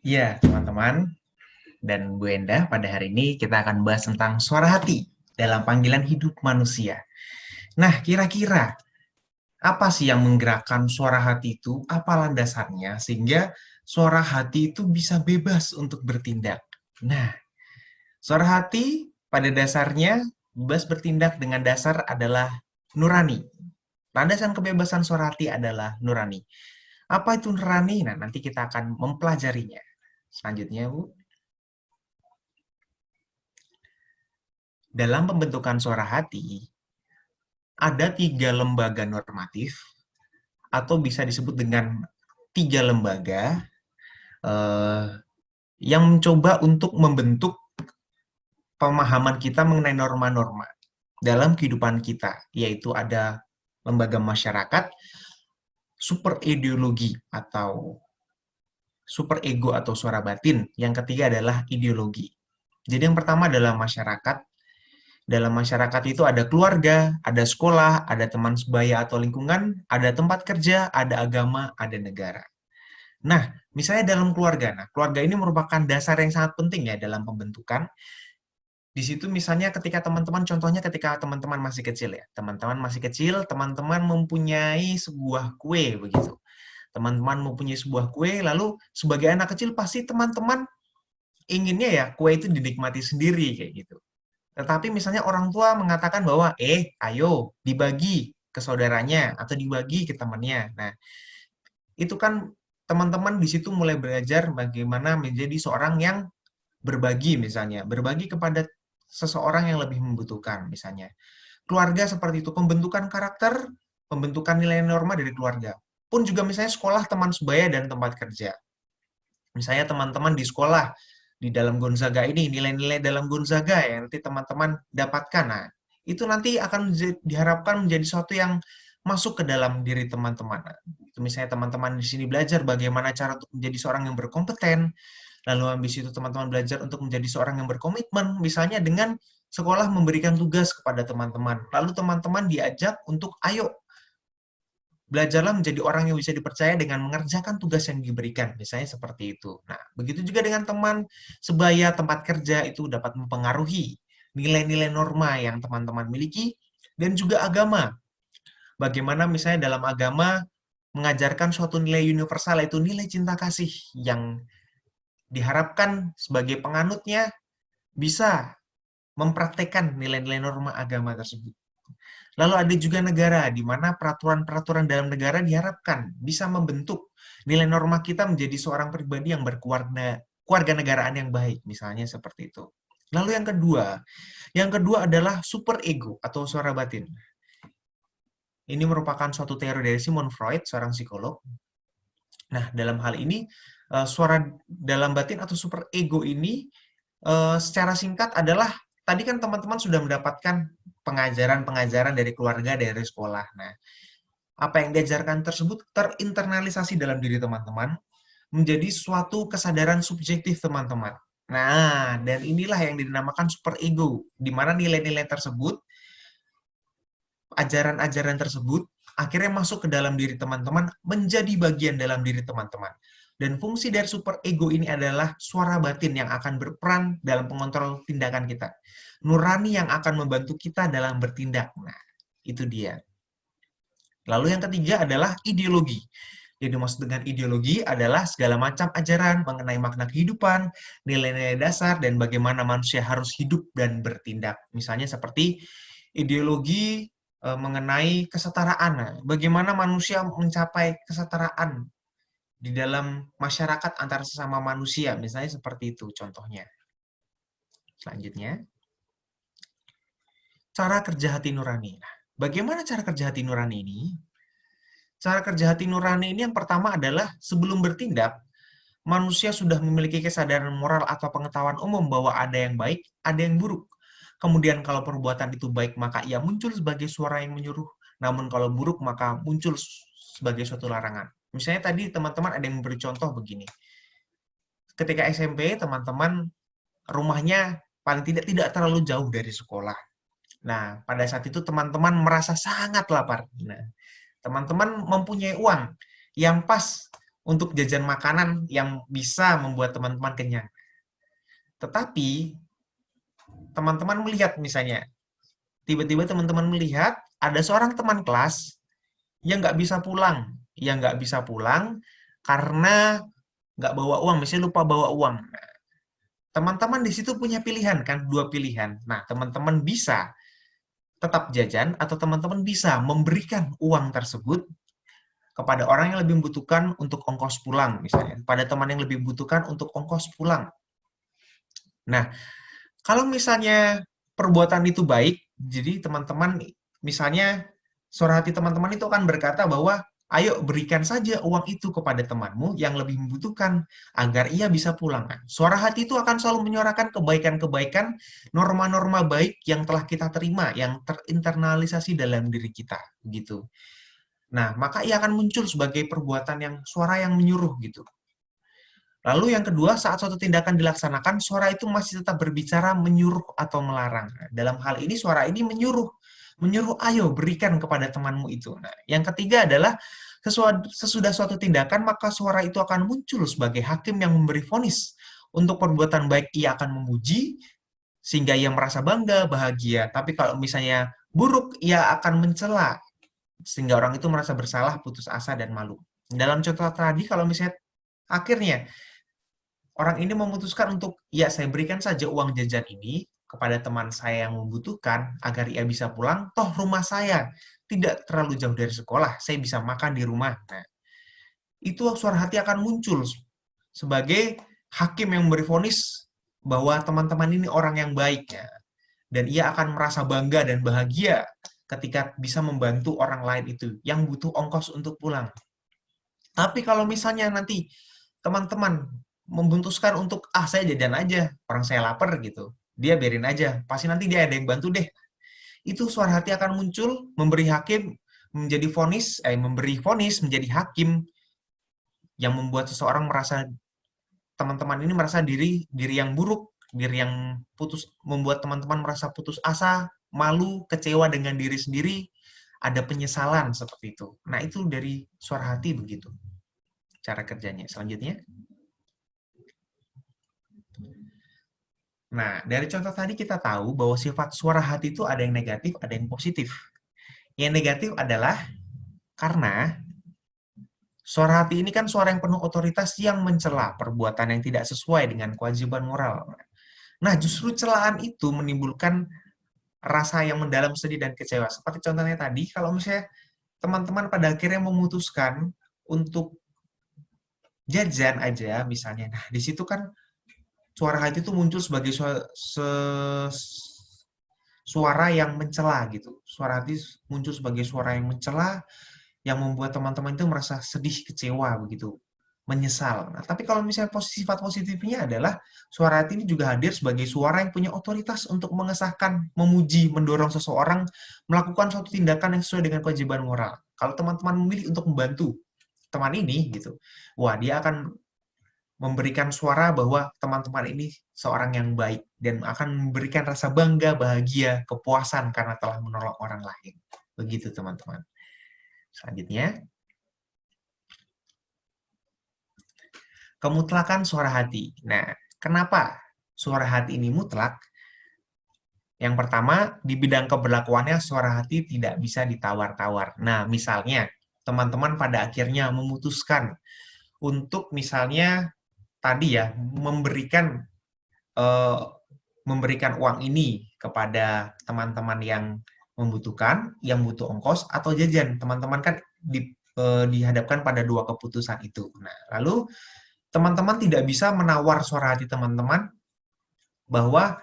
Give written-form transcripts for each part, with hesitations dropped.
Ya, teman-teman dan Bu Endah, pada hari ini kita akan bahas tentang suara hati dalam panggilan hidup manusia. Nah, kira-kira apa sih yang menggerakkan suara hati itu? Apa landasannya sehingga suara hati itu bisa bebas untuk bertindak? Nah, suara hati pada dasarnya bebas bertindak dengan dasar adalah nurani. Landasan kebebasan suara hati adalah nurani. Apa itu nurani? Nah, nanti kita akan mempelajarinya. Selanjutnya, Bu. Dalam pembentukan suara hati, ada 3 lembaga normatif, atau bisa disebut dengan 3 lembaga eh, yang mencoba untuk membentuk pemahaman kita mengenai norma-norma dalam kehidupan kita, yaitu ada lembaga masyarakat, super ideologi atau super ego atau suara batin. Yang ketiga adalah ideologi. Jadi yang pertama adalah masyarakat. Dalam masyarakat itu ada keluarga, ada sekolah, ada teman sebaya atau lingkungan, ada tempat kerja, ada agama, ada negara. Nah, misalnya dalam keluarga. Nah, keluarga ini merupakan dasar yang sangat penting ya dalam pembentukan. Di situ misalnya ketika teman-teman, contohnya ketika teman-teman masih kecil ya. Teman-teman masih kecil, teman-teman mempunyai sebuah kue begitu. Teman-teman mempunyai sebuah kue, lalu sebagai anak kecil pasti teman-teman inginnya ya kue itu dinikmati sendiri kayak gitu. Tetapi misalnya orang tua mengatakan bahwa, ayo dibagi ke saudaranya atau dibagi ke temannya. Nah, itu kan teman-teman di situ mulai belajar bagaimana menjadi seorang yang berbagi misalnya, berbagi kepada seseorang yang lebih membutuhkan misalnya. Keluarga seperti itu, pembentukan karakter, pembentukan nilai norma dari keluarga. Pun juga misalnya sekolah, teman sebaya, dan tempat kerja. Misalnya teman-teman di sekolah, di dalam Gonzaga ini, nilai-nilai dalam Gonzaga ya, nanti teman-teman dapatkan. Nah, itu nanti akan diharapkan menjadi sesuatu yang masuk ke dalam diri teman-teman. Nah, itu misalnya teman-teman di sini belajar bagaimana cara untuk menjadi seorang yang berkompeten, lalu habis itu teman-teman belajar untuk menjadi seorang yang berkomitmen, misalnya dengan sekolah memberikan tugas kepada teman-teman. Lalu teman-teman diajak untuk, ayo belajarlah menjadi orang yang bisa dipercaya dengan mengerjakan tugas yang diberikan, misalnya seperti itu. Nah, begitu juga dengan teman sebaya, tempat kerja itu dapat mempengaruhi nilai-nilai norma yang teman-teman miliki, dan juga agama. Bagaimana misalnya dalam agama mengajarkan suatu nilai universal, yaitu nilai cinta kasih, yang diharapkan sebagai penganutnya bisa mempraktekkan nilai-nilai norma agama tersebut. Lalu ada juga negara, di mana peraturan-peraturan dalam negara diharapkan bisa membentuk nilai norma kita menjadi seorang pribadi yang keluarga negaraan yang baik, misalnya seperti itu. Lalu yang kedua adalah super ego atau suara batin. Ini merupakan suatu teori dari Sigmund Freud, seorang psikolog. Nah, dalam hal ini, suara dalam batin atau super ego ini secara singkat adalah, tadi kan teman-teman sudah mendapatkan pengajaran-pengajaran dari keluarga, dari sekolah. Nah, apa yang diajarkan tersebut terinternalisasi dalam diri teman-teman menjadi suatu kesadaran subjektif teman-teman. Nah, dan inilah yang dinamakan super ego, di mana nilai-nilai tersebut, ajaran-ajaran tersebut, akhirnya masuk ke dalam diri teman-teman, menjadi bagian dalam diri teman-teman. Dan fungsi dari super ego ini adalah suara batin yang akan berperan dalam pengontrol tindakan kita. Nurani yang akan membantu kita dalam bertindak. Nah, itu dia. Lalu yang ketiga adalah ideologi. Yang dimaksud dengan ideologi adalah segala macam ajaran mengenai makna kehidupan, nilai-nilai dasar, dan bagaimana manusia harus hidup dan bertindak. Misalnya seperti ideologi mengenai kesetaraan. Nah, bagaimana manusia mencapai kesetaraan di dalam masyarakat antara sesama manusia. Misalnya seperti itu contohnya. Selanjutnya, cara kerja hati nurani. Nah, bagaimana cara kerja hati nurani ini? Cara kerja hati nurani ini yang pertama adalah sebelum bertindak, manusia sudah memiliki kesadaran moral atau pengetahuan umum bahwa ada yang baik, ada yang buruk. Kemudian kalau perbuatan itu baik, maka ia muncul sebagai suara yang menyuruh. Namun kalau buruk, maka muncul sebagai suatu larangan. Misalnya tadi teman-teman ada yang memberi contoh begini. Ketika SMP, teman-teman rumahnya paling tidak terlalu jauh dari sekolah. Nah, pada saat itu teman-teman merasa sangat lapar. Nah, teman-teman mempunyai uang yang pas untuk jajan makanan yang bisa membuat teman-teman kenyang. Tetapi teman-teman melihat misalnya, tiba-tiba teman-teman melihat ada seorang teman kelas yang nggak bisa pulang, karena nggak bawa uang, misalnya lupa bawa uang. Nah, teman-teman di situ punya pilihan kan, dua pilihan. Nah, teman-teman bisa tetap jajan atau teman-teman bisa memberikan uang tersebut kepada orang yang lebih membutuhkan untuk ongkos pulang, misalnya. Pada teman yang lebih membutuhkan untuk ongkos pulang. Nah, kalau misalnya perbuatan itu baik, jadi teman-teman, misalnya suara hati teman-teman itu akan berkata bahwa, ayo berikan saja uang itu kepada temanmu yang lebih membutuhkan, agar ia bisa pulang. Nah, suara hati itu akan selalu menyuarakan kebaikan-kebaikan, norma-norma baik yang telah kita terima, yang terinternalisasi dalam diri kita. Gitu. Nah, maka ia akan muncul sebagai perbuatan yang suara yang menyuruh gitu. Lalu yang kedua, saat suatu tindakan dilaksanakan, suara itu masih tetap berbicara menyuruh atau melarang. Nah, dalam hal ini suara ini menyuruh, ayo berikan kepada temanmu itu. Nah, yang ketiga adalah sesudah suatu tindakan, maka suara itu akan muncul sebagai hakim yang memberi vonis. Untuk perbuatan baik ia akan memuji, sehingga ia merasa bangga, bahagia. Tapi kalau misalnya buruk, ia akan mencela, sehingga orang itu merasa bersalah, putus asa, dan malu. Dalam contoh tadi, kalau misalnya akhirnya orang ini memutuskan untuk, ya saya berikan saja uang jajan ini kepada teman saya yang membutuhkan agar ia bisa pulang, toh rumah saya tidak terlalu jauh dari sekolah, saya bisa makan di rumah. Nah, itu suara hati akan muncul sebagai hakim yang memberi vonis bahwa teman-teman ini orang yang baik, ya. Dan ia akan merasa bangga dan bahagia ketika bisa membantu orang lain itu yang butuh ongkos untuk pulang. Tapi kalau misalnya nanti teman-teman membuntuskan untuk, saya jajan aja, orang saya lapar gitu, dia biarin aja, pasti nanti dia ada yang bantu deh. Itu suara hati akan muncul, memberi hakim, memberi vonis menjadi hakim yang membuat seseorang merasa, teman-teman ini merasa diri yang buruk, diri yang membuat teman-teman merasa putus asa, malu, kecewa dengan diri sendiri, ada penyesalan seperti itu. Nah, itu dari suara hati begitu cara kerjanya. Selanjutnya. Nah, dari contoh tadi kita tahu bahwa sifat suara hati itu ada yang negatif, ada yang positif. Yang negatif adalah karena suara hati ini kan suara yang penuh otoritas yang mencela perbuatan yang tidak sesuai dengan kewajiban moral. Nah, justru celaan itu menimbulkan rasa yang mendalam sedih dan kecewa. Seperti contohnya tadi, kalau misalnya teman-teman pada akhirnya memutuskan untuk jajan aja misalnya. Nah, di situ kan suara hati itu muncul sebagai suara yang mencela gitu. Suara hati muncul sebagai suara yang mencela, yang membuat teman-teman itu merasa sedih, kecewa begitu, menyesal. Nah, tapi kalau misalnya sifat positifnya adalah suara hati ini juga hadir sebagai suara yang punya otoritas untuk mengesahkan, memuji, mendorong seseorang melakukan suatu tindakan yang sesuai dengan kewajiban moral. Kalau teman-teman memilih untuk membantu teman ini gitu, wah dia akan memberikan suara bahwa teman-teman ini seorang yang baik dan akan memberikan rasa bangga, bahagia, kepuasan karena telah menolong orang lain. Begitu teman-teman. Selanjutnya, kemutlakan suara hati. Nah, kenapa suara hati ini mutlak? Yang pertama, di bidang keberlakuannya suara hati tidak bisa ditawar-tawar. Nah, misalnya, teman-teman pada akhirnya memutuskan untuk misalnya tadi ya, eh, memberikan uang ini kepada teman-teman yang membutuhkan, yang butuh ongkos atau jajan. Teman-teman kan dihadapkan pada dua keputusan itu. Nah, lalu teman-teman tidak bisa menawar suara hati teman-teman bahwa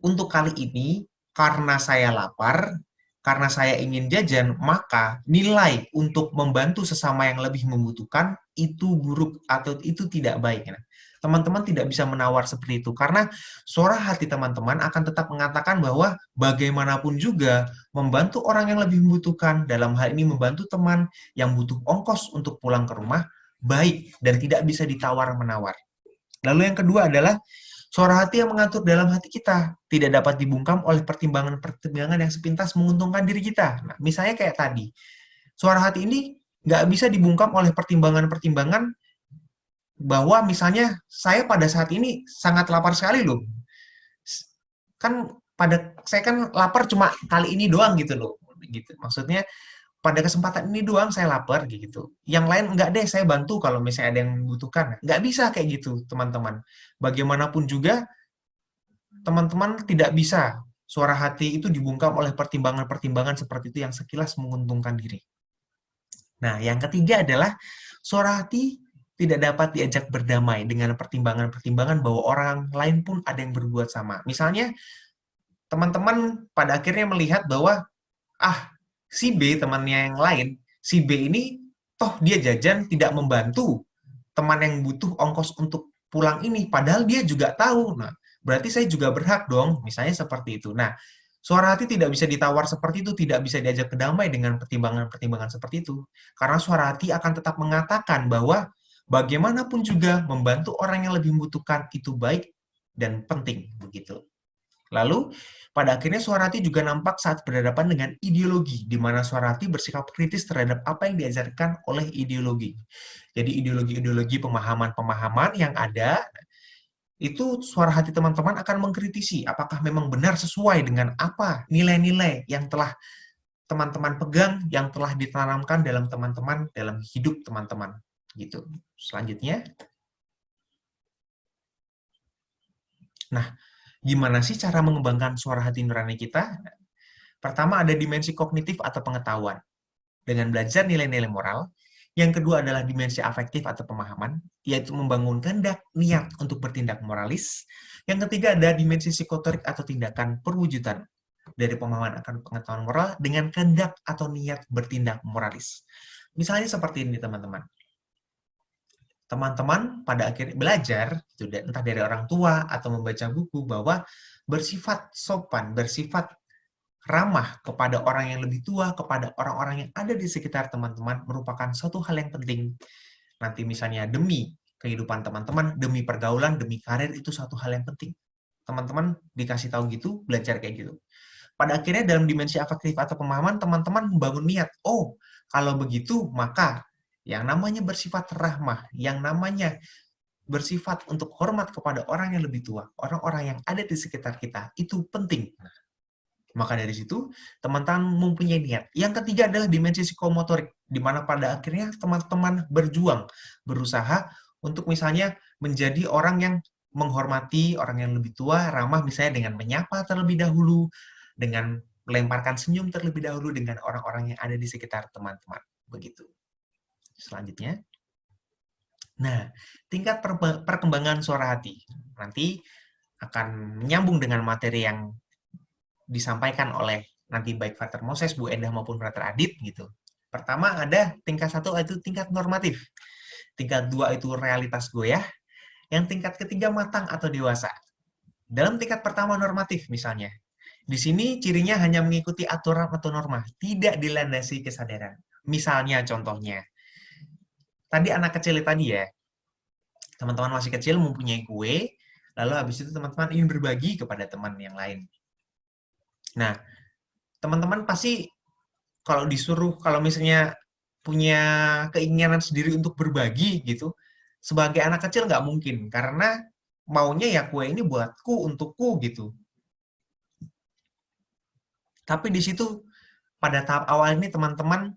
untuk kali ini karena saya lapar, karena saya ingin jajan, maka nilai untuk membantu sesama yang lebih membutuhkan itu buruk atau itu tidak baik. Nah, teman-teman tidak bisa menawar seperti itu karena suara hati teman-teman akan tetap mengatakan bahwa bagaimanapun juga membantu orang yang lebih membutuhkan, dalam hal ini membantu teman yang butuh ongkos untuk pulang ke rumah, baik dan tidak bisa ditawar-menawar. Lalu yang kedua adalah suara hati yang mengatur dalam hati kita tidak dapat dibungkam oleh pertimbangan-pertimbangan yang sepintas menguntungkan diri kita. Nah, misalnya kayak tadi, suara hati ini nggak bisa dibungkam oleh pertimbangan-pertimbangan bahwa misalnya saya pada saat ini sangat lapar sekali loh. Kan saya kan lapar cuma kali ini doang gitu loh. Gitu. Maksudnya pada kesempatan ini doang saya lapar gitu. Yang lain enggak deh, saya bantu kalau misalnya ada yang membutuhkan. Enggak bisa kayak gitu, teman-teman. Bagaimanapun juga, teman-teman tidak bisa suara hati itu dibungkam oleh pertimbangan-pertimbangan seperti itu yang sekilas menguntungkan diri. Nah, yang ketiga adalah suara hati tidak dapat diajak berdamai dengan pertimbangan-pertimbangan bahwa orang lain pun ada yang berbuat sama. Misalnya, teman-teman pada akhirnya melihat bahwa, ah, si B temannya yang lain, si B ini toh dia jajan tidak membantu teman yang butuh ongkos untuk pulang ini, padahal dia juga tahu. Nah, berarti saya juga berhak dong, misalnya seperti itu. Nah, suara hati tidak bisa ditawar seperti itu, tidak bisa diajak berdamai dengan pertimbangan-pertimbangan seperti itu. Karena suara hati akan tetap mengatakan bahwa bagaimanapun juga membantu orang yang lebih membutuhkan itu baik dan penting, begitu. Lalu, pada akhirnya suara hati juga nampak saat berhadapan dengan ideologi, di mana suara hati bersikap kritis terhadap apa yang diajarkan oleh ideologi. Jadi ideologi-ideologi pemahaman-pemahaman yang ada, itu suara hati teman-teman akan mengkritisi apakah memang benar sesuai dengan apa nilai-nilai yang telah teman-teman pegang, yang telah ditanamkan dalam teman-teman, dalam hidup teman-teman. Gitu. Selanjutnya, nah, gimana sih cara mengembangkan suara hati nurani kita? Pertama ada dimensi kognitif atau pengetahuan, dengan belajar nilai-nilai moral. Yang kedua adalah dimensi afektif atau pemahaman, yaitu membangun kehendak, niat untuk bertindak moralis. Yang ketiga ada dimensi psikotorik atau tindakan perwujudan, dari pemahaman akan pengetahuan moral dengan kehendak atau niat bertindak moralis. Misalnya seperti ini teman-teman. Teman-teman pada akhirnya belajar, entah dari orang tua atau membaca buku, bahwa bersifat sopan, bersifat ramah kepada orang yang lebih tua, kepada orang-orang yang ada di sekitar teman-teman, merupakan suatu hal yang penting. Nanti misalnya demi kehidupan teman-teman, demi pergaulan, demi karir, itu suatu hal yang penting. Teman-teman dikasih tahu gitu, belajar kayak gitu. Pada akhirnya dalam dimensi afektif atau pemahaman, teman-teman membangun niat. Oh, kalau begitu, maka yang namanya bersifat rahmah, yang namanya bersifat untuk hormat kepada orang yang lebih tua, orang-orang yang ada di sekitar kita, itu penting. Maka dari situ, teman-teman mempunyai niat. Yang ketiga adalah dimensi psikomotorik, di mana pada akhirnya teman-teman berjuang, berusaha untuk misalnya menjadi orang yang menghormati orang yang lebih tua, ramah misalnya dengan menyapa terlebih dahulu, dengan melemparkan senyum terlebih dahulu dengan orang-orang yang ada di sekitar teman-teman. Begitu. Selanjutnya. Nah, tingkat perkembangan suara hati. Nanti akan menyambung dengan materi yang disampaikan oleh nanti baik Frater Moses, Bu Endah maupun Frater Adit gitu. Pertama ada tingkat 1 itu tingkat normatif. Tingkat 2 itu realitas goyah. Yang tingkat ketiga matang atau dewasa. Dalam tingkat pertama normatif misalnya. Di sini cirinya hanya mengikuti aturan atau norma, tidak dilandasi kesadaran. Misalnya contohnya, tadi anak kecil tadi ya, teman-teman masih kecil mempunyai kue, lalu habis itu teman-teman ingin berbagi kepada teman yang lain. Nah, teman-teman pasti kalau disuruh, kalau misalnya punya keinginan sendiri untuk berbagi gitu, sebagai anak kecil nggak mungkin, karena maunya ya kue ini buatku, untukku gitu. Tapi di situ, pada tahap awal ini teman-teman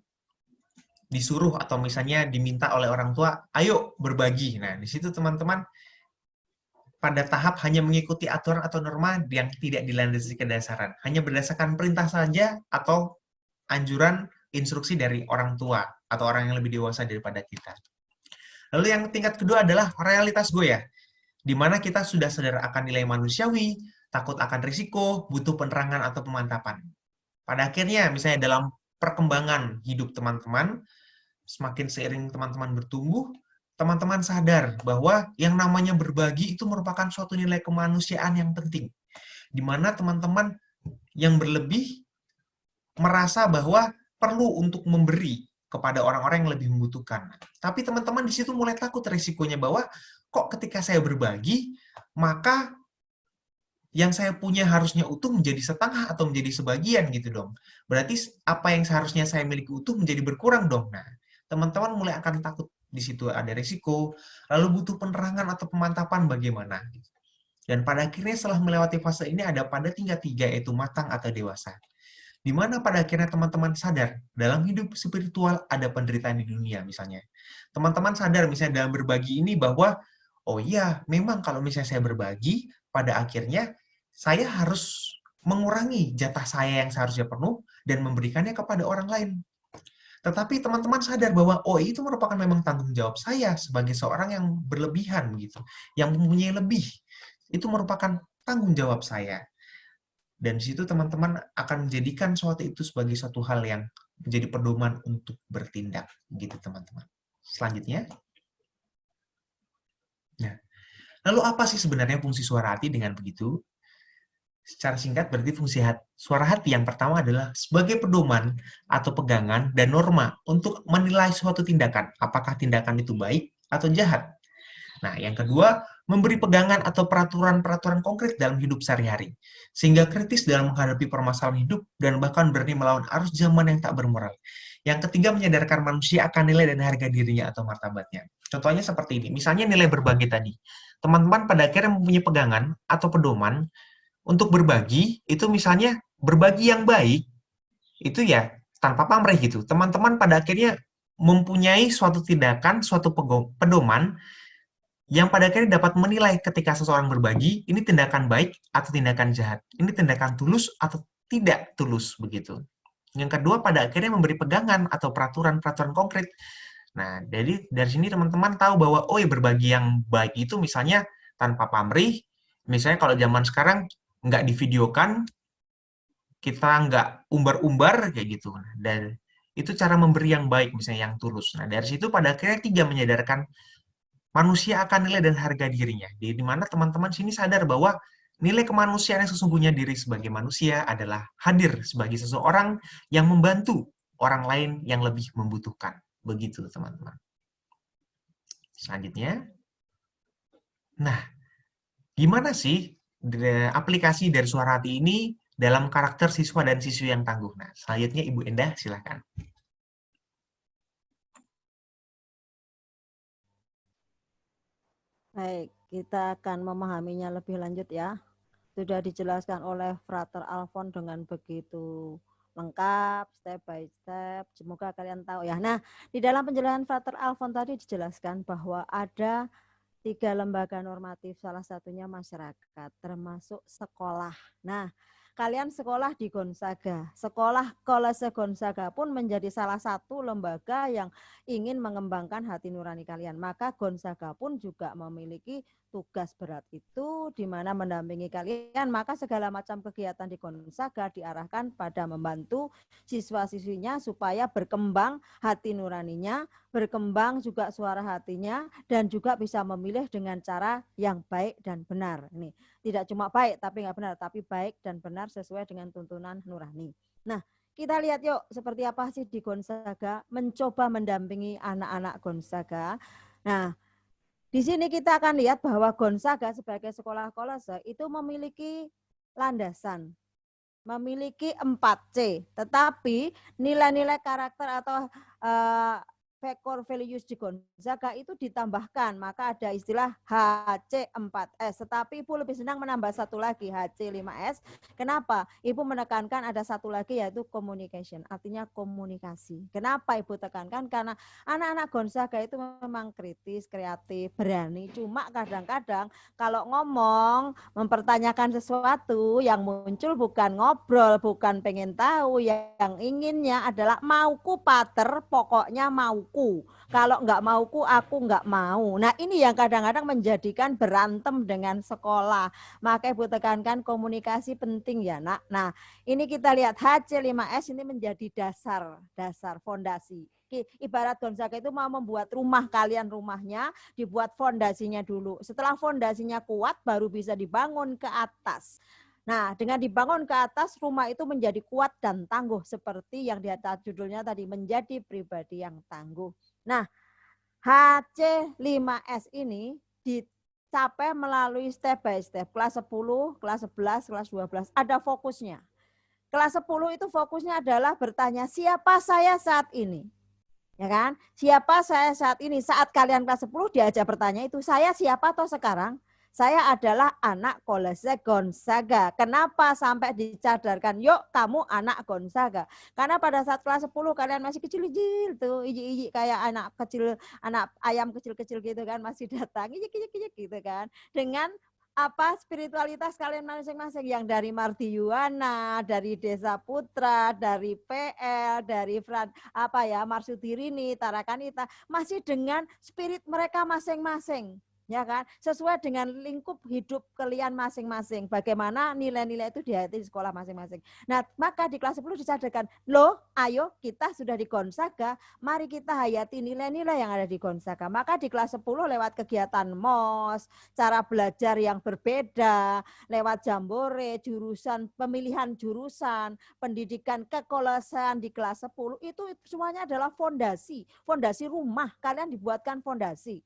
disuruh atau misalnya diminta oleh orang tua, ayo berbagi. Nah, di situ teman-teman pada tahap hanya mengikuti aturan atau norma yang tidak dilandasi kedasaran. Hanya berdasarkan perintah saja atau anjuran instruksi dari orang tua atau orang yang lebih dewasa daripada kita. Lalu yang tingkat kedua adalah realitas goyah, di mana kita sudah sadar akan nilai manusiawi, takut akan risiko, butuh penerangan atau pemantapan. Pada akhirnya, misalnya dalam perkembangan hidup teman-teman, semakin seiring teman-teman bertumbuh, teman-teman sadar bahwa yang namanya berbagi itu merupakan suatu nilai kemanusiaan yang penting. Di mana teman-teman yang berlebih merasa bahwa perlu untuk memberi kepada orang-orang yang lebih membutuhkan. Tapi teman-teman di situ mulai takut risikonya bahwa kok ketika saya berbagi, maka yang saya punya harusnya utuh menjadi setengah atau menjadi sebagian gitu dong. Berarti apa yang seharusnya saya miliki utuh menjadi berkurang dong. Nah, teman-teman mulai akan takut di situ ada risiko, lalu butuh penerangan atau pemantapan bagaimana. Dan pada akhirnya setelah melewati fase ini ada pada tingkat 3 yaitu matang atau dewasa. Di mana pada akhirnya teman-teman sadar dalam hidup spiritual ada penderitaan di dunia misalnya. Teman-teman sadar misalnya dalam berbagi ini bahwa oh iya, memang kalau misalnya saya berbagi, pada akhirnya saya harus mengurangi jatah saya yang seharusnya penuh dan memberikannya kepada orang lain. Tetapi teman-teman sadar bahwa oh itu merupakan memang tanggung jawab saya sebagai seorang yang berlebihan gitu, yang mempunyai lebih. Itu merupakan tanggung jawab saya. Dan di situ teman-teman akan menjadikan sesuatu itu sebagai suatu hal yang menjadi pedoman untuk bertindak gitu teman-teman. Selanjutnya. Nah, lalu apa sih sebenarnya fungsi suara hati dengan begitu? Secara singkat berarti fungsi suara hati yang pertama adalah sebagai pedoman atau pegangan dan norma untuk menilai suatu tindakan, apakah tindakan itu baik atau jahat. Nah, yang kedua, memberi pegangan atau peraturan-peraturan konkret dalam hidup sehari-hari, sehingga kritis dalam menghadapi permasalahan hidup dan bahkan berani melawan arus zaman yang tak bermoral. Yang ketiga, menyadarkan manusia akan nilai dan harga dirinya atau martabatnya. Contohnya seperti ini, misalnya nilai berbagi tadi. Teman-teman pada akhirnya mempunyai pegangan atau pedoman untuk berbagi, itu misalnya berbagi yang baik, itu ya tanpa pamrih gitu. Teman-teman pada akhirnya mempunyai suatu tindakan, suatu pedoman yang pada akhirnya dapat menilai ketika seseorang berbagi, ini tindakan baik atau tindakan jahat. Ini tindakan tulus atau tidak tulus, begitu. Yang kedua, pada akhirnya memberi pegangan atau peraturan-peraturan konkret. Nah, jadi dari sini teman-teman tahu bahwa, oh ya berbagi yang baik itu misalnya tanpa pamrih, misalnya kalau zaman sekarang nggak divideokan, kita nggak umbar-umbar, kayak gitu. Dan itu cara memberi yang baik, misalnya yang tulus. Nah, dari situ pada akhirnya tiga menyadarkan manusia akan nilai dan harga dirinya. Di mana teman-teman sini sadar bahwa nilai kemanusiaan yang sesungguhnya diri sebagai manusia adalah hadir sebagai seseorang yang membantu orang lain yang lebih membutuhkan. Begitu, teman-teman. Selanjutnya. Nah, gimana sih aplikasi dari suara hati ini dalam karakter siswa dan siswi yang tangguh? Nah, selanjutnya Ibu Endah, silakan. Baik, kita akan memahaminya lebih lanjut ya. Sudah dijelaskan oleh Frater Alfon dengan begitu lengkap, step by step. Semoga kalian tahu ya. Nah, di dalam penjelasan Frater Alfon tadi dijelaskan bahwa ada 3 lembaga normatif, salah satunya masyarakat, termasuk sekolah. Nah, kalian sekolah di Gonzaga. Sekolah Kolese Gonzaga pun menjadi salah satu lembaga yang ingin mengembangkan hati nurani kalian. Maka Gonzaga pun juga memiliki tugas berat itu di mana mendampingi kalian. Maka segala macam kegiatan di Gonzaga diarahkan pada membantu siswa-siswinya supaya berkembang hati nuraninya, berkembang juga suara hatinya, dan juga bisa memilih dengan cara yang baik dan benar. Ini tidak cuma baik tapi nggak benar, tapi baik dan benar sesuai dengan tuntunan nurani. Nah, kita lihat yuk seperti apa sih di Gonzaga, mencoba mendampingi anak-anak Gonzaga. Nah, di sini kita akan lihat bahwa Gonzaga sebagai sekolah kolase itu memiliki landasan, memiliki 4C, tetapi nilai-nilai karakter atau core values di Gonzaga itu ditambahkan, maka ada istilah HC4S. Tetapi Ibu lebih senang menambah satu lagi, HC5S. Kenapa? Ibu menekankan ada satu lagi yaitu communication, artinya komunikasi. Kenapa Ibu tekankan? Karena anak-anak Gonzaga itu memang kritis, kreatif, berani. Cuma kadang-kadang kalau ngomong, mempertanyakan sesuatu yang muncul bukan ngobrol, bukan pengen tahu, yang inginnya adalah mauku pater, pokoknya mauku. Kalau nggak mauku, aku nggak mau. Nah, ini yang kadang-kadang menjadikan berantem dengan sekolah. Maka Ibu tekankan komunikasi penting ya, Nak. Nah, ini kita lihat HC5S ini menjadi dasar fondasi. Ibarat Gonzaga itu mau membuat rumah kalian, rumahnya dibuat fondasinya dulu. Setelah fondasinya kuat, baru bisa dibangun ke atas. Nah, dengan dibangun ke atas, rumah itu menjadi kuat dan tangguh seperti yang di atas judulnya tadi, menjadi pribadi yang tangguh. Nah, HC5S ini dicapai melalui step by step. Kelas 10, kelas 11, kelas 12 ada fokusnya. Kelas 10 itu fokusnya adalah bertanya, siapa saya saat ini? Ya kan? Siapa saya saat ini? Saat kalian kelas 10 diajak bertanya itu, saya siapa toh sekarang? Saya adalah anak Kolese Gonzaga. Kenapa sampai dicadarkan? Yuk kamu anak Gonzaga. Karena pada saat kelas 10 kalian masih kecil-kecil tuh, iji-iji kayak anak kecil, anak ayam kecil-kecil gitu kan, masih datang, ijik-ijik gitu kan. Dengan apa spiritualitas kalian masing-masing yang dari Martiyuana, dari Desa Putra, dari PL, dari apa ya Marsudirini, Tarakanita, masih dengan spirit mereka masing-masing. Ya kan, sesuai dengan lingkup hidup kalian masing-masing. Bagaimana nilai-nilai itu di hati sekolah masing-masing. Nah, maka di kelas 10 disadarkan, loh, ayo kita sudah di Gonzaga, mari kita hayati nilai-nilai yang ada di Gonzaga. Maka di kelas 10 lewat kegiatan MOS, cara belajar yang berbeda, lewat jambore, jurusan, pemilihan jurusan, pendidikan kekolesean di kelas 10, itu semuanya adalah fondasi rumah, kalian dibuatkan fondasi.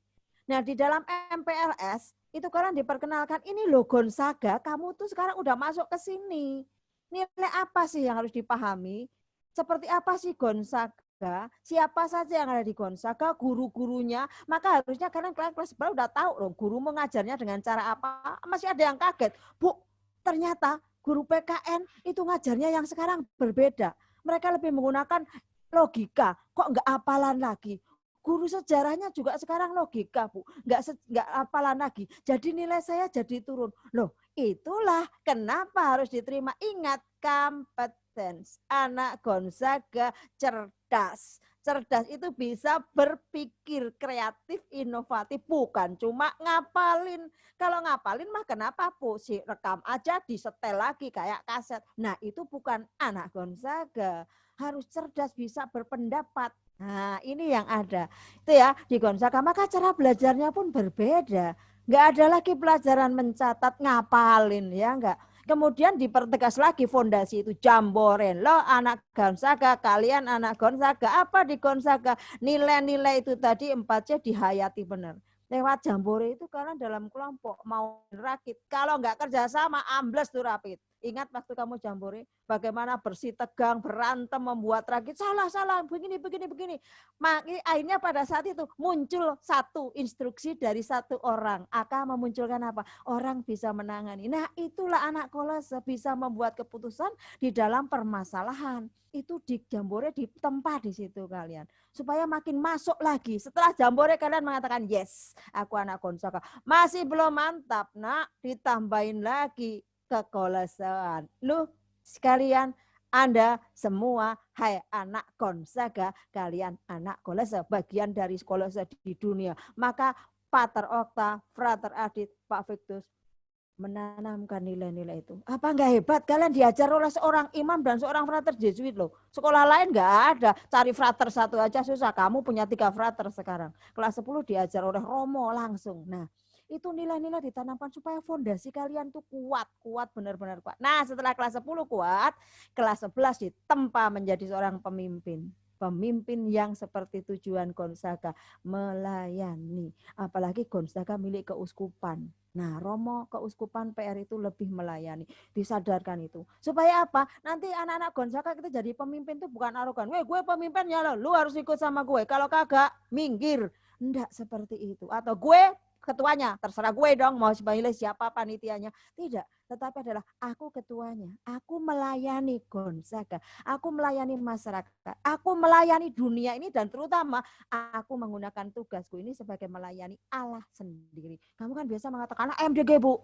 Nah, di dalam MPLS itu kalian diperkenalkan, ini loh Gonzaga, kamu tuh sekarang udah masuk ke sini. Nilai apa sih yang harus dipahami? Seperti apa sih Gonzaga? Siapa saja yang ada di Gonzaga, guru-gurunya? Maka harusnya kalian kelas 11 udah tahu loh, guru mengajarnya dengan cara apa. Masih ada yang kaget, Bu, ternyata guru PKN itu ngajarnya yang sekarang berbeda. Mereka lebih menggunakan logika, kok enggak hafalan lagi. Guru sejarahnya juga sekarang logika, Bu. Enggak hafalan lagi. Jadi nilai saya jadi turun. Loh, itulah kenapa harus diterima. Ingat, kompetens. Anak Gonzaga cerdas. Cerdas itu bisa berpikir kreatif, inovatif. Bukan cuma ngapalin. Kalau ngapalin mah kenapa, Bu? Si rekam aja, disetel lagi kayak kaset. Nah, itu bukan anak Gonzaga. Harus cerdas, bisa berpendapat. Nah, ini yang ada. Itu ya di Gonzaga, maka cara belajarnya pun berbeda. Enggak ada lagi pelajaran mencatat, ngapalin, ya enggak. Kemudian dipertegas lagi fondasi itu, jamboren. Lo anak Gonzaga, kalian anak Gonzaga, apa di Gonzaga? Nilai-nilai itu tadi 4C dihayati benar. Lewat jambore itu kalian dalam kelompok mau rakit. Kalau enggak kerjasama, ambles tuh rapid. Ingat waktu kamu jambore, bagaimana bersih tegang, berantem, membuat rakit, salah, begini. Akhirnya pada saat itu muncul satu instruksi dari satu orang. Akan memunculkan apa? Orang bisa menangani. Nah, itulah anak kolese bisa membuat keputusan di dalam permasalahan. Itu di jambore ditempa di situ kalian. Supaya makin masuk lagi. Setelah jambore kalian mengatakan, yes, aku anak Gonzaga. Masih belum mantap, nak, ditambahin lagi kekolesean. Lu sekalian, Anda semua, hai anak Gonzaga, kalian anak kolese, bagian dari kolese di dunia. Maka Pater Okta, Frater Adit, Pak Victus menanamkan nilai-nilai itu. Apa enggak hebat? Kalian diajar oleh seorang imam dan seorang frater Jesuit loh. Sekolah lain enggak ada. Cari frater satu aja susah. Kamu punya 3 frater sekarang. Kelas 10 diajar oleh Romo langsung. Nah, itu nilai-nilai ditanamkan supaya fondasi kalian tuh kuat benar-benar kuat. Nah, setelah kelas 10 kuat, kelas 11 ditempa menjadi seorang pemimpin. Pemimpin yang seperti tujuan Gonzaga, melayani. Apalagi Gonzaga milik keuskupan. Nah, Romo keuskupan PR itu lebih melayani. Disadarkan itu. Supaya apa? Nanti anak-anak Gonzaga kita jadi pemimpin itu bukan arogan. Weh, gue pemimpinnya loh, lu harus ikut sama gue. Kalau kagak, minggir. Enggak seperti itu. Atau gue ketuanya, terserah gue dong mau pilih siapa panitianya. Tidak, tetapi adalah aku ketuanya. Aku melayani Gonzaga, aku melayani masyarakat, aku melayani dunia ini dan terutama aku menggunakan tugasku ini sebagai melayani Allah sendiri. Kamu kan biasa mengatakan AMDG, Bu.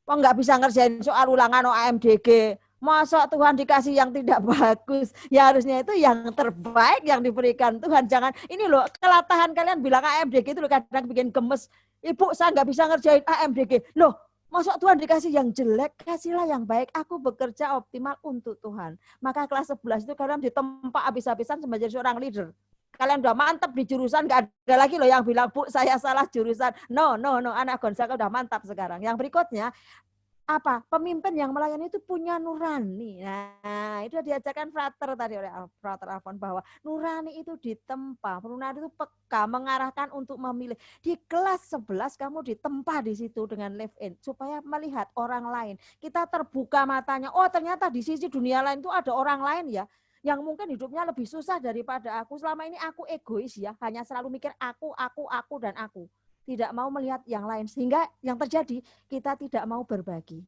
Oh, nggak bisa ngerjain soal ulangan AMDG. Masa Tuhan dikasih yang tidak bagus? Ya harusnya itu yang terbaik yang diberikan Tuhan. Jangan, ini loh, kelatahan kalian bilang AMDG itu loh kadang bikin gemes. Ibu, saya nggak bisa ngerjain AMDG. Loh, masa Tuhan dikasih yang jelek? Kasihlah yang baik. Aku bekerja optimal untuk Tuhan. Maka kelas 11 itu kalian ditempa habis-habisan sebagai seorang leader. Kalian udah mantap di jurusan, nggak ada lagi loh yang bilang, Bu, saya salah jurusan. No, anak Gonzaga udah mantap sekarang. Yang berikutnya, apa? Pemimpin yang melayani itu punya nurani. Nah, itu diajarkan frater tadi oleh frater Alfon bahwa nurani itu ditempa, nurani itu peka, mengarahkan untuk memilih. Di kelas 11 kamu ditempa di situ dengan live in supaya melihat orang lain. Kita terbuka matanya. Oh, ternyata di sisi dunia lain itu ada orang lain ya yang mungkin hidupnya lebih susah daripada aku. Selama ini aku egois ya, hanya selalu mikir aku, dan aku. Tidak mau melihat yang lain. Sehingga yang terjadi, kita tidak mau berbagi.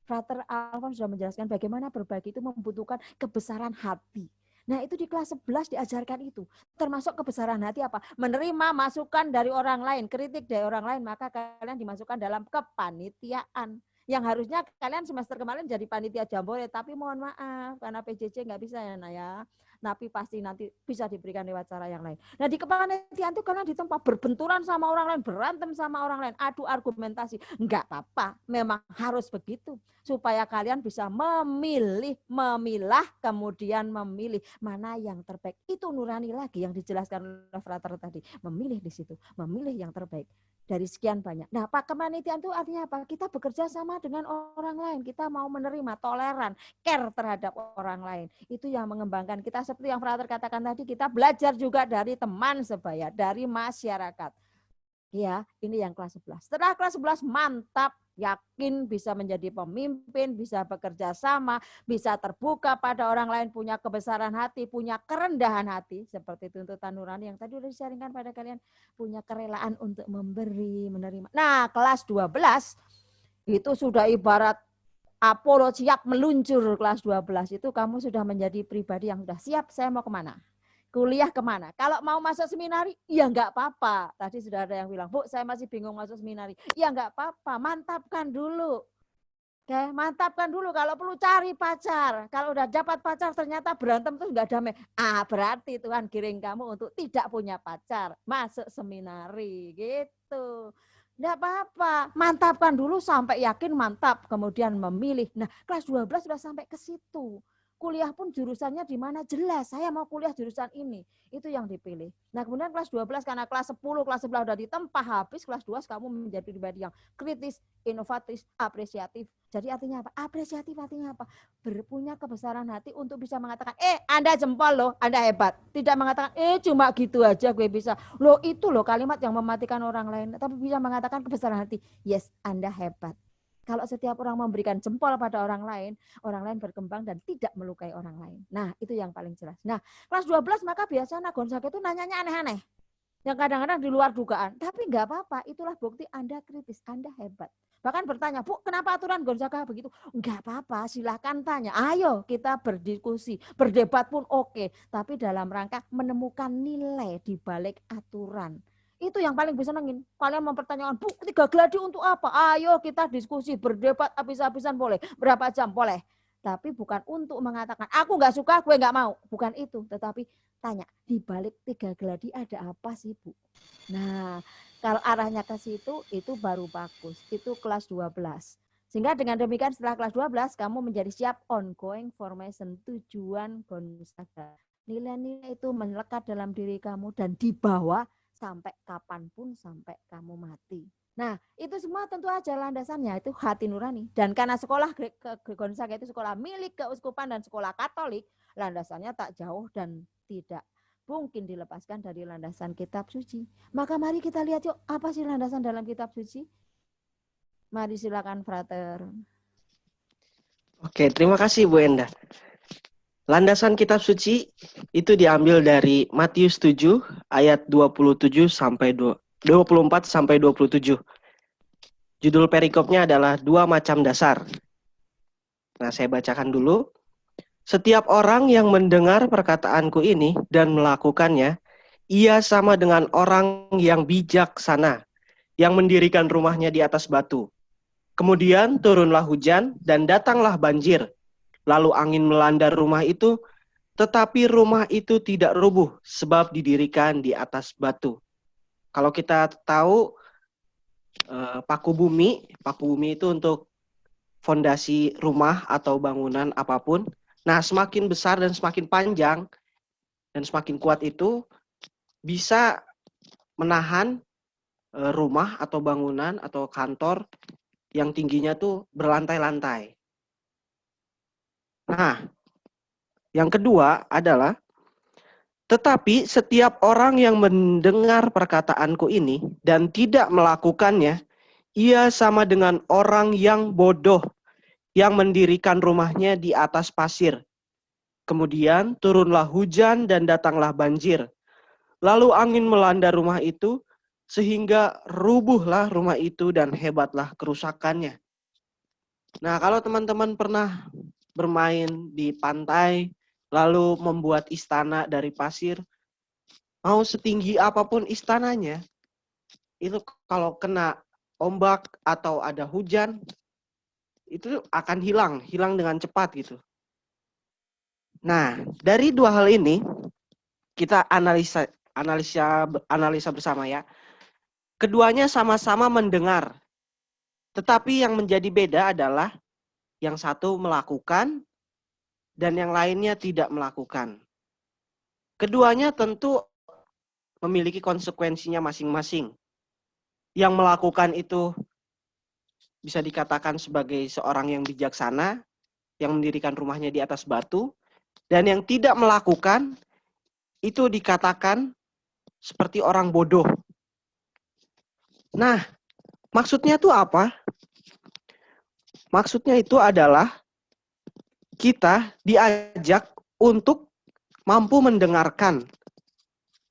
Frater Alfon sudah menjelaskan bagaimana berbagi itu membutuhkan kebesaran hati. Nah, itu di kelas 11 diajarkan itu. Termasuk kebesaran hati apa? Menerima masukan dari orang lain, kritik dari orang lain, maka kalian dimasukkan dalam kepanitiaan. Yang harusnya kalian semester kemarin jadi panitia jambore, tapi mohon maaf, karena PJJ nggak bisa ya, Nah ya. Tapi pasti nanti bisa diberikan lewat cara yang lain. Nah, di kepanitiaan itu kalian ditempa berbenturan sama orang lain, berantem sama orang lain, adu argumentasi. Enggak apa-apa, memang harus begitu. Supaya kalian bisa memilah, kemudian memilih mana yang terbaik. Itu nurani lagi yang dijelaskan oleh Frater tadi. Memilih di situ, memilih yang terbaik dari sekian banyak. Nah, Pak, kepanitiaan itu artinya apa? Kita bekerja sama dengan orang lain. Kita mau menerima, toleran, care terhadap orang lain. Itu yang mengembangkan kita. Seperti yang Frater katakan tadi, kita belajar juga dari teman sebaya, dari masyarakat. Ya, ini yang kelas 11. Setelah kelas 11 mantap, yakin bisa menjadi pemimpin, bisa bekerja sama, bisa terbuka pada orang lain, punya kebesaran hati, punya kerendahan hati, seperti tuntutan nurani yang tadi sudah disaringkan pada kalian, punya kerelaan untuk memberi, menerima. Nah, kelas 12 itu sudah ibarat Apollo siap meluncur. Kelas 12 itu kamu sudah menjadi pribadi yang sudah siap, saya mau kemana? Kuliah kemana? Kalau mau masuk seminari, ya enggak apa-apa. Tadi sudah ada yang bilang, Bu, saya masih bingung masuk seminari. Ya enggak apa-apa, mantapkan dulu. Oke, mantapkan dulu. Kalau perlu cari pacar. Kalau udah dapat pacar ternyata berantem terus enggak damai. Berarti Tuhan giring kamu untuk tidak punya pacar. Masuk seminari, gitu. Enggak apa-apa, mantapkan dulu sampai yakin mantap. Kemudian memilih. Nah, kelas 12 sudah sampai ke situ. Kuliah pun jurusannya di mana jelas, saya mau kuliah jurusan ini. Itu yang dipilih. Nah, kemudian kelas 12 karena kelas 10, kelas 11 sudah ditempa habis, kelas 12 kamu menjadi pribadi yang kritis, inovatif, apresiatif. Jadi artinya apa? Apresiatif artinya apa? Berpunya kebesaran hati untuk bisa mengatakan, Anda jempol loh, Anda hebat. Tidak mengatakan, cuma gitu aja gue bisa. Loh, itu loh kalimat yang mematikan orang lain. Tapi bisa mengatakan kebesaran hati, yes, Anda hebat. Kalau setiap orang memberikan jempol pada orang lain berkembang dan tidak melukai orang lain. Nah, itu yang paling jelas. Nah, kelas 12 maka biasanya Gonzaga itu nanyanya aneh-aneh. Yang kadang-kadang di luar dugaan. Tapi enggak apa-apa, itulah bukti Anda kritis, Anda hebat. Bahkan bertanya, Bu, kenapa aturan Gonzaga begitu? Enggak apa-apa, silakan tanya. Ayo kita berdiskusi, berdebat pun oke. Tapi dalam rangka menemukan nilai di balik aturan. Itu yang paling bisa nengin. Kalian mempertanyakan, Bu, 3 gladi untuk apa? Ayo kita diskusi, berdebat habis-habisan boleh. Berapa jam boleh. Tapi bukan untuk mengatakan, aku nggak suka, gue nggak mau. Bukan itu, tetapi tanya, di balik 3 gladi ada apa sih, Bu? Nah, kalau arahnya ke situ, itu baru bagus. Itu kelas 12. Sehingga dengan demikian setelah kelas 12, kamu menjadi siap ongoing formation, tujuan Gonzaga. Nilai-nilai itu melekat dalam diri kamu dan dibawa sampai kapanpun, sampai kamu mati. Nah, itu semua tentu aja landasannya itu hati nurani. Dan karena sekolah Gonzaga itu sekolah milik keuskupan dan sekolah Katolik, landasannya tak jauh dan tidak mungkin dilepaskan dari landasan kitab suci. Maka mari kita lihat yuk, apa sih landasan dalam kitab suci? Mari silakan Frater. Oke, terima kasih Bu Enda. Landasan kitab suci itu diambil dari Matius 7 ayat 27 sampai 24 sampai 27. Judul perikopnya adalah 2 macam dasar. Nah, saya bacakan dulu. Setiap orang yang mendengar perkataanku ini dan melakukannya, ia sama dengan orang yang bijaksana, yang mendirikan rumahnya di atas batu. Kemudian turunlah hujan dan datanglah banjir. Lalu angin melanda rumah itu, tetapi rumah itu tidak rubuh sebab didirikan di atas batu. Kalau kita tahu paku bumi itu untuk fondasi rumah atau bangunan apapun. Nah, semakin besar dan semakin panjang dan semakin kuat itu bisa menahan rumah atau bangunan atau kantor yang tingginya tuh berlantai-lantai. Nah, yang kedua adalah, tetapi setiap orang yang mendengar perkataanku ini dan tidak melakukannya, ia sama dengan orang yang bodoh, yang mendirikan rumahnya di atas pasir. Kemudian turunlah hujan dan datanglah banjir. Lalu angin melanda rumah itu, sehingga rubuhlah rumah itu dan hebatlah kerusakannya. Nah, kalau teman-teman pernah bermain di pantai, lalu membuat istana dari pasir, mau setinggi apapun istananya, itu kalau kena ombak atau ada hujan, itu akan hilang dengan cepat gitu. Nah, dari dua hal ini, kita analisa bersama ya. Keduanya sama-sama mendengar. Tetapi yang menjadi beda adalah yang satu melakukan dan yang lainnya tidak melakukan. Keduanya tentu memiliki konsekuensinya masing-masing. Yang melakukan itu bisa dikatakan sebagai seorang yang bijaksana, yang mendirikan rumahnya di atas batu, dan yang tidak melakukan itu dikatakan seperti orang bodoh. Nah, maksudnya itu apa? Maksudnya itu adalah kita diajak untuk mampu mendengarkan.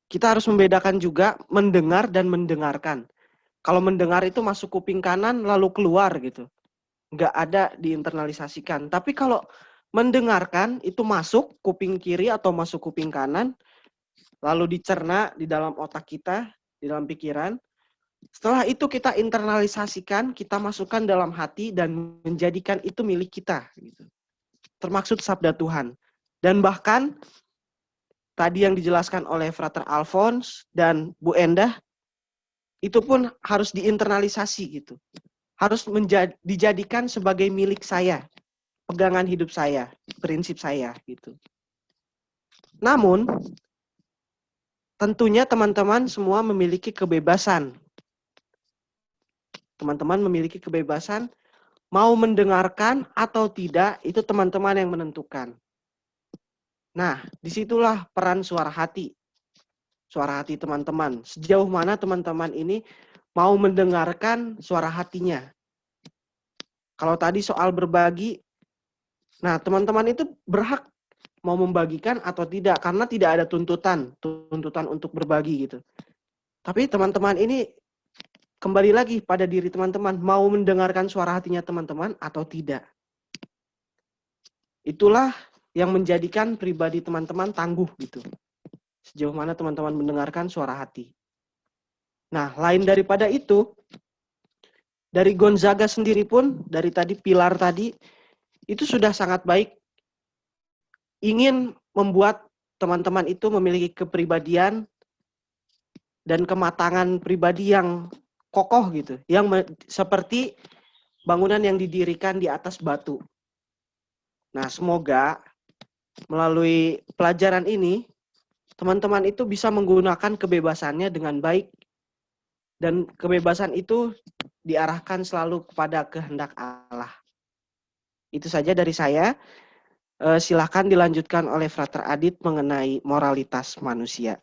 Kita harus membedakan juga mendengar dan mendengarkan. Kalau mendengar itu masuk kuping kanan lalu keluar gitu. Nggak ada diinternalisasikan. Tapi kalau mendengarkan itu masuk kuping kiri atau masuk kuping kanan, lalu dicerna di dalam otak kita, di dalam pikiran. Setelah itu kita internalisasikan, kita masukkan dalam hati dan menjadikan itu milik kita. Gitu. Termaksud sabda Tuhan. Dan bahkan tadi yang dijelaskan oleh Frater Alphonse dan Bu Endah, itu pun harus diinternalisasi gitu. Harus dijadikan sebagai milik saya, pegangan hidup saya, prinsip saya gitu. Namun, tentunya teman-teman semua memiliki kebebasan. Teman-teman memiliki kebebasan mau mendengarkan atau tidak, itu teman-teman yang menentukan. Nah, disitulah peran suara hati. Suara hati teman-teman. Sejauh mana teman-teman ini mau mendengarkan suara hatinya. Kalau tadi soal berbagi, nah teman-teman itu berhak mau membagikan atau tidak, karena tidak ada tuntutan untuk berbagi gitu. Tapi teman-teman ini kembali lagi pada diri teman-teman, mau mendengarkan suara hatinya teman-teman atau tidak. Itulah yang menjadikan pribadi teman-teman tangguh gitu. Sejauh mana teman-teman mendengarkan suara hati. Nah, lain daripada itu, dari Gonzaga sendiri pun, dari tadi pilar tadi, itu sudah sangat baik. Ingin membuat teman-teman itu memiliki kepribadian dan kematangan pribadi yang kokoh gitu. Yang seperti bangunan yang didirikan di atas batu. Nah, semoga melalui pelajaran ini, teman-teman itu bisa menggunakan kebebasannya dengan baik. Dan kebebasan itu diarahkan selalu kepada kehendak Allah. Itu saja dari saya. Silakan dilanjutkan oleh Frater Adit mengenai moralitas manusia.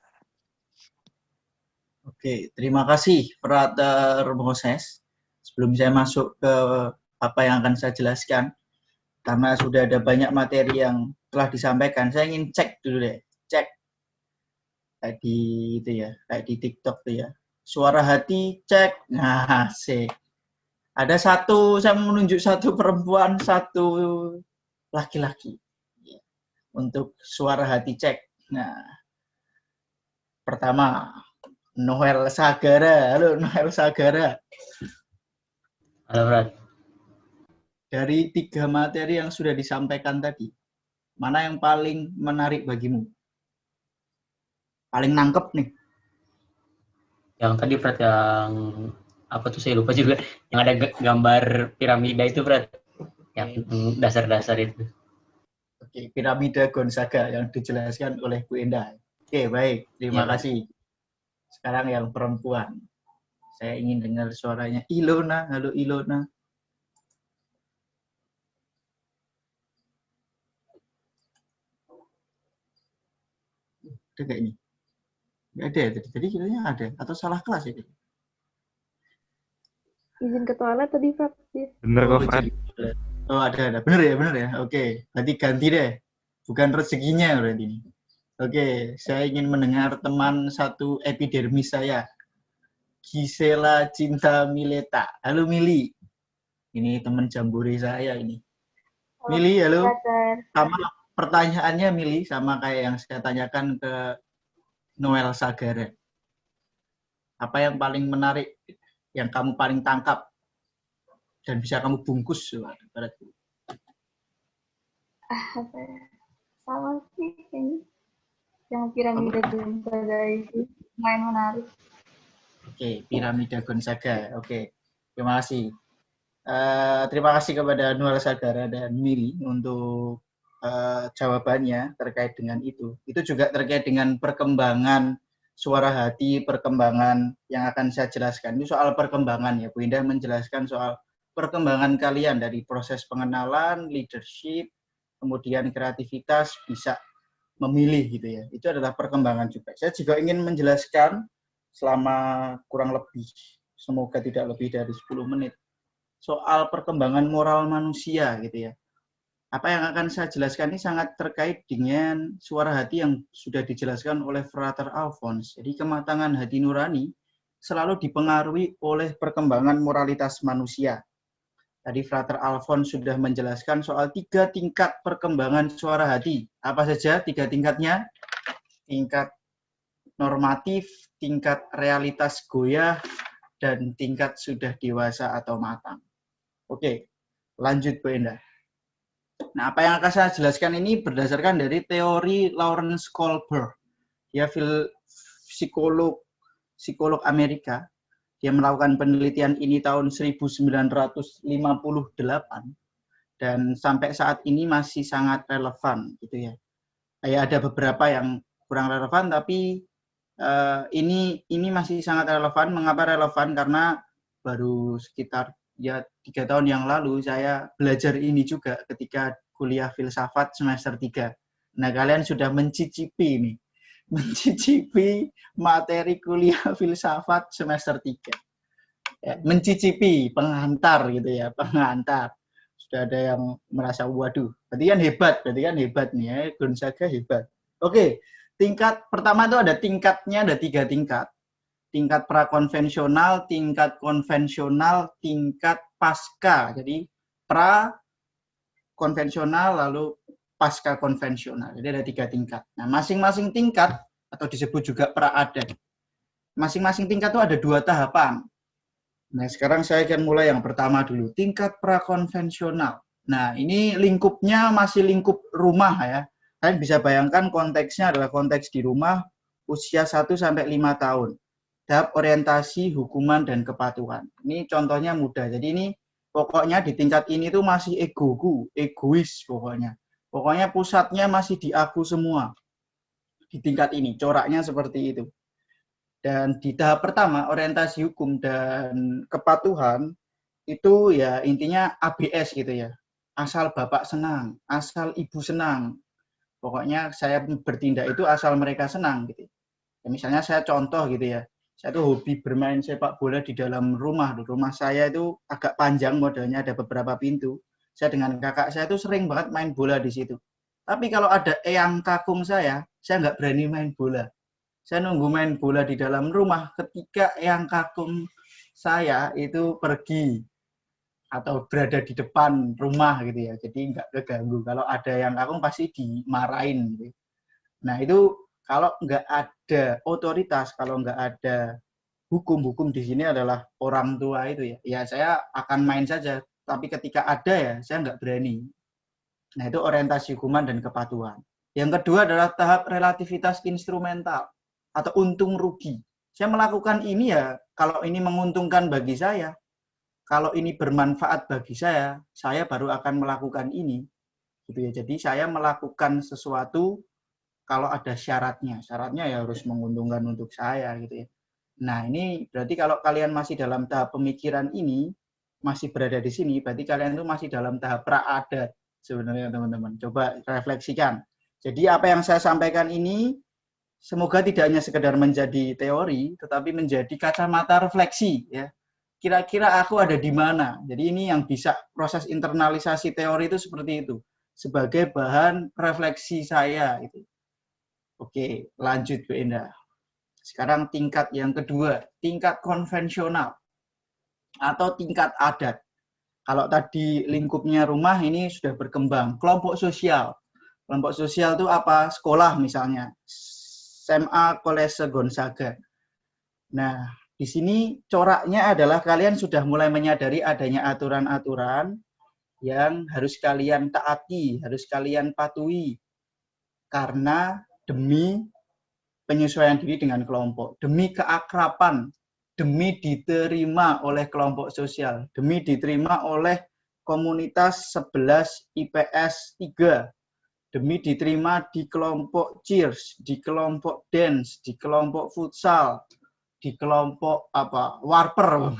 Oke, terima kasih Frater Moses. Sebelum saya masuk ke apa yang akan saya jelaskan, karena sudah ada banyak materi yang telah disampaikan, saya ingin cek dulu deh. Cek. Kayak di itu ya, kayak di TikTok tuh ya. Suara hati cek. Nah, sih. Ada satu, saya menunjuk satu perempuan, satu laki-laki. Untuk suara hati cek. Nah, pertama, Noel Sagara. Halo, Noel Sagara. Halo, Bro. Dari 3 materi yang sudah disampaikan tadi, mana yang paling menarik bagimu? Paling nangkep nih? Yang tadi, Bro, yang apa tuh saya lupa juga. Yang ada gambar piramida itu, Bro. Yang dasar-dasar itu. Oke, piramida Gonzaga yang dijelaskan oleh Bu Endah. Oke, baik. Terima kasih. Sekarang yang perempuan. Saya ingin dengar suaranya Ilona. Halo, Ilona. Ada nggak ini? Nggak ada ya? Tadi kiranya ada. Atau salah kelas itu? Izin ke toilet tadi, Fat. Bener kok, Fat. Oh, ada. Bener ya? Oke, berarti ganti deh. Bukan rezekinya berarti ini. Oke, saya ingin mendengar teman satu epidermis saya. Gisela Cinta Mileta. Halo Mili. Ini teman jambore saya ini. Mili, halo. Sama pertanyaannya Mili, sama kayak yang saya tanyakan ke Noel Sagara. Apa yang paling menarik, yang kamu paling tangkap, dan bisa kamu bungkus? Apa ya? Sama sih ini. Yang piramida Gonzaga itu main menarik. Oke, piramida Gonzaga. Oke, terima kasih. Terima kasih kepada Noel Sagara dan Mili untuk jawabannya terkait dengan itu. Itu juga terkait dengan perkembangan suara hati, perkembangan yang akan saya jelaskan. Ini soal perkembangan ya, Bu Indah menjelaskan soal perkembangan kalian dari proses pengenalan, leadership, kemudian kreativitas, bisa memilih gitu ya. Itu adalah perkembangan juga. Saya juga ingin menjelaskan selama kurang lebih, semoga tidak lebih dari 10 menit, soal perkembangan moral manusia gitu ya. Apa yang akan saya jelaskan ini sangat terkait dengan suara hati yang sudah dijelaskan oleh Frater Alphonse. Jadi kematangan hati nurani selalu dipengaruhi oleh perkembangan moralitas manusia. Tadi Frater Alphonse sudah menjelaskan soal 3 tingkat perkembangan suara hati. Apa saja 3 tingkatnya? Tingkat normatif, tingkat realitas goyah, dan tingkat sudah dewasa atau matang. Oke, lanjut Bu Endah. Nah, apa yang akan saya jelaskan ini berdasarkan dari teori Lawrence Kohlberg. Dia psikolog Amerika. Dia melakukan penelitian ini tahun 1958 dan sampai saat ini masih sangat relevan gitu ya. Ya ada beberapa yang kurang relevan tapi ini masih sangat relevan. Mengapa relevan? Karena baru sekitar 3 tahun yang lalu saya belajar ini juga ketika kuliah filsafat semester 3. Nah, kalian sudah mencicipi ini. Mencicipi materi kuliah filsafat semester 3. Ya, mencicipi, pengantar gitu ya, pengantar. Sudah ada yang merasa waduh, berarti kan hebat nih ya, Gonzaga hebat. Oke, tingkat pertama itu ada 3 tingkat. Tingkat prakonvensional, tingkat konvensional, tingkat pasca. Jadi pra konvensional lalu pasca konvensional. Jadi ada 3 tingkat. Nah, masing-masing tingkat atau disebut juga pra-adat. Masing-masing tingkat itu ada 2 tahapan. Nah, sekarang saya akan mulai yang pertama dulu, tingkat prakonvensional. Nah, ini lingkupnya masih lingkup rumah ya. Kalian bisa bayangkan konteksnya adalah konteks di rumah usia 1 sampai 5 tahun. Tahap orientasi, hukuman, dan kepatuhan. Ini contohnya mudah. Jadi ini pokoknya di tingkat ini tuh masih egois pokoknya. Pokoknya pusatnya masih di aku semua. Di tingkat ini, coraknya seperti itu. Dan di tahap pertama, orientasi hukum dan kepatuhan, itu ya intinya ABS gitu ya. Asal bapak senang, asal ibu senang. Pokoknya saya bertindak itu asal mereka senang gitu. Ya, misalnya saya contoh gitu ya. Saya tuh hobi bermain sepak bola di dalam rumah. Rumah saya itu agak panjang modelnya, ada beberapa pintu. Saya dengan kakak saya tuh sering banget main bola di situ. Tapi kalau ada eyang kakung saya nggak berani main bola. Saya nunggu main bola di dalam rumah ketika eyang kakung saya itu pergi atau berada di depan rumah gitu ya. Jadi nggak keganggu. Kalau ada eyang kakung pasti dimarahin gitu. Nah itu kalau nggak ada otoritas, kalau nggak ada hukum di sini adalah orang tua itu ya. Ya saya akan main saja. Tapi ketika ada ya saya nggak berani. Nah itu orientasi hukuman dan kepatuhan. Yang kedua adalah tahap relativitas instrumental atau untung rugi. Saya melakukan ini ya kalau ini menguntungkan bagi saya. Kalau ini bermanfaat bagi saya baru akan melakukan ini. Gitu ya. Jadi saya melakukan sesuatu kalau ada syaratnya. Syaratnya ya harus menguntungkan untuk saya gitu ya. Nah, ini berarti kalau kalian masih dalam tahap pemikiran ini, masih berada di sini, berarti kalian itu masih dalam tahap pra-adat sebenarnya teman-teman. Coba refleksikan. Jadi apa yang saya sampaikan ini semoga tidak hanya sekedar menjadi teori, tetapi menjadi kacamata refleksi ya. Kira-kira aku ada di mana? Jadi ini yang bisa proses internalisasi teori itu seperti itu. sebagai bahan refleksi saya itu. Oke, lanjut Bu Endah. Sekarang tingkat yang kedua, tingkat konvensional atau tingkat adat. Kalau tadi lingkupnya rumah, ini sudah berkembang. Kelompok sosial. Kelompok sosial itu apa? Sekolah misalnya. SMA Kolese Gonzaga. Nah, di sini coraknya adalah kalian sudah mulai menyadari adanya aturan-aturan yang harus kalian taati, harus kalian patuhi. Karena demi penyesuaian diri dengan kelompok, demi keakraban, demi diterima oleh kelompok sosial, demi diterima oleh komunitas 11 IPS 3, demi diterima di kelompok cheers, di kelompok dance, di kelompok futsal, di kelompok warper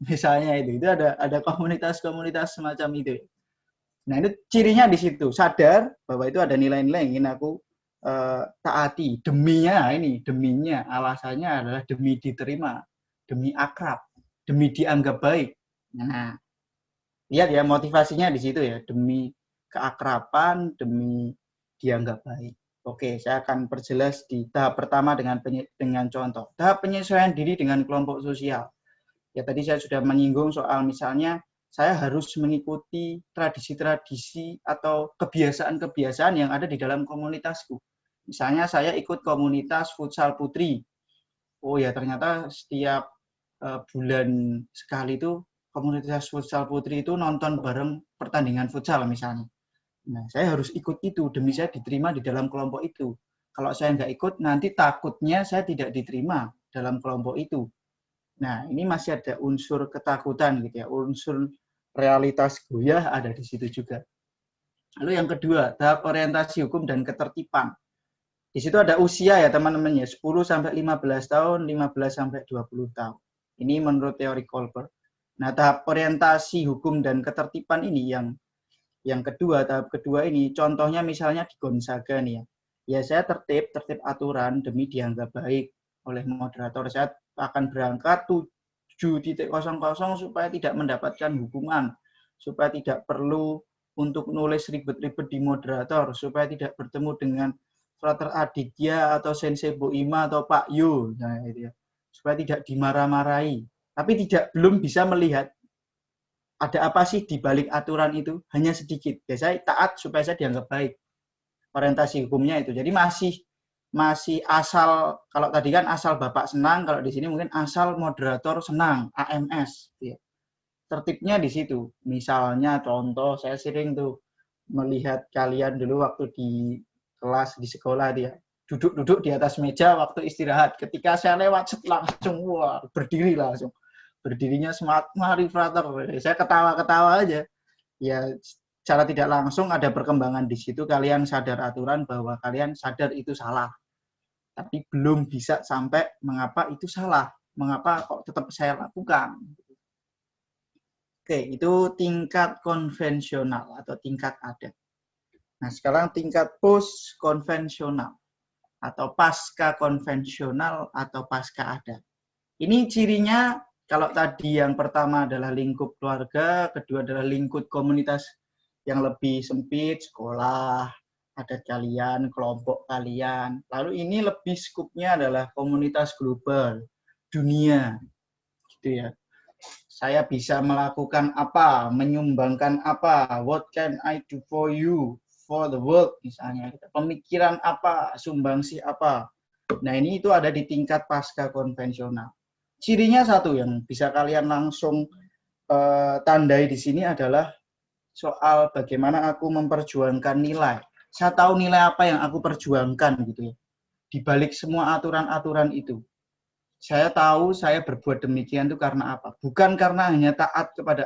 misalnya itu ada komunitas-komunitas semacam itu. Nah, itu cirinya di situ, sadar bahwa itu ada nilai-nilai yang ingin aku taati. Deminya alasannya adalah demi diterima, demi akrab, demi dianggap baik. Nah, lihat ya motivasinya di situ ya, demi keakraban, demi dianggap baik. Oke, saya akan perjelas di tahap pertama dengan contoh. Tahap penyesuaian diri dengan kelompok sosial. Ya, tadi saya sudah menyinggung soal misalnya saya harus mengikuti tradisi-tradisi atau kebiasaan-kebiasaan yang ada di dalam komunitasku. Misalnya saya ikut komunitas futsal putri. Oh ya, ternyata setiap bulan sekali itu komunitas futsal putri itu nonton bareng pertandingan futsal misalnya. Nah, saya harus ikut itu demi saya diterima di dalam kelompok itu. Kalau saya nggak ikut, nanti takutnya saya tidak diterima dalam kelompok itu. Nah, ini masih ada unsur ketakutan gitu ya, unsur realitas goyah ada di situ juga. Lalu yang kedua, tahap orientasi hukum dan ketertiban. Di situ ada usia ya teman-teman ya, 10 sampai 15 tahun, 15 sampai 20 tahun. Ini menurut teori Kolber. Nah, tahap orientasi hukum dan ketertiban ini yang kedua, tahap kedua ini contohnya misalnya di Gonzaga nih ya. Ya saya tertib aturan demi dianggap baik oleh moderator. Saya akan berangkat 7.00 supaya tidak mendapatkan hukuman, supaya tidak perlu untuk nulis ribet-ribet di moderator, supaya tidak bertemu dengan Frater Aditya atau Sensei Boima atau Pak Yu, nah, gitu ya. Supaya tidak dimarah-marahi. Tapi belum bisa melihat ada apa sih di balik aturan itu, hanya sedikit. Ya, saya taat supaya saya dianggap baik. Orientasi hukumnya itu. Jadi masih asal, kalau tadi kan asal Bapak senang, kalau di sini mungkin asal moderator senang, AMS. Ya. Tertibnya di situ. Misalnya contoh, saya sering tuh melihat kalian dulu waktu di kelas di sekolah dia duduk di atas meja waktu istirahat. Ketika saya lewat langsung berdiri langsung. Berdirinya semangat, mari frater. Saya ketawa-ketawa aja. Ya, secara tidak langsung ada perkembangan di situ. Kalian sadar aturan bahwa kalian sadar itu salah. Tapi belum bisa sampai mengapa itu salah. Mengapa kok tetap saya lakukan. Oke, itu tingkat konvensional atau tingkat adat. Nah, sekarang tingkat post konvensional atau pasca konvensional atau pasca adat. Ini cirinya, kalau tadi yang pertama adalah lingkup keluarga, kedua adalah lingkup komunitas yang lebih sempit, sekolah, adat kalian, kelompok kalian. Lalu ini lebih skupnya adalah komunitas global, dunia, gitu ya. Saya bisa melakukan apa, menyumbangkan apa, what can I do for you, for the world, misalnya. Pemikiran apa, sumbangsi apa. Nah, ini itu ada di tingkat pasca konvensional. Cirinya satu yang bisa kalian langsung tandai di sini adalah soal bagaimana aku memperjuangkan nilai. Saya tahu nilai apa yang aku perjuangkan gitu ya. Di balik semua aturan-aturan itu. Saya tahu saya berbuat demikian itu karena apa? Bukan karena hanya taat kepada